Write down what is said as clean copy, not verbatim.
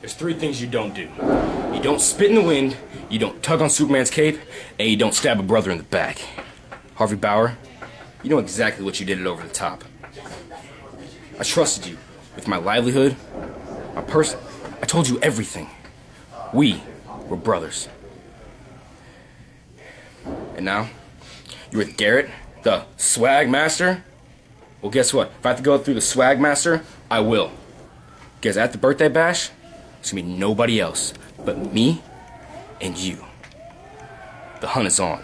There's three things you don't do. You don't spit in the wind, you don't tug on Superman's cape, and you don't stab a brother in the back. Harvey Bauer, you know exactly what you did it over the top. I trusted you with my livelihood, my person. I told you everything. We were brothers. And now, you're with Garrett, the swag master? Well, guess what? If I have to go through the swag master, I will. Because at the birthday bash, there's gonna be nobody else but me and you. The hunt is on.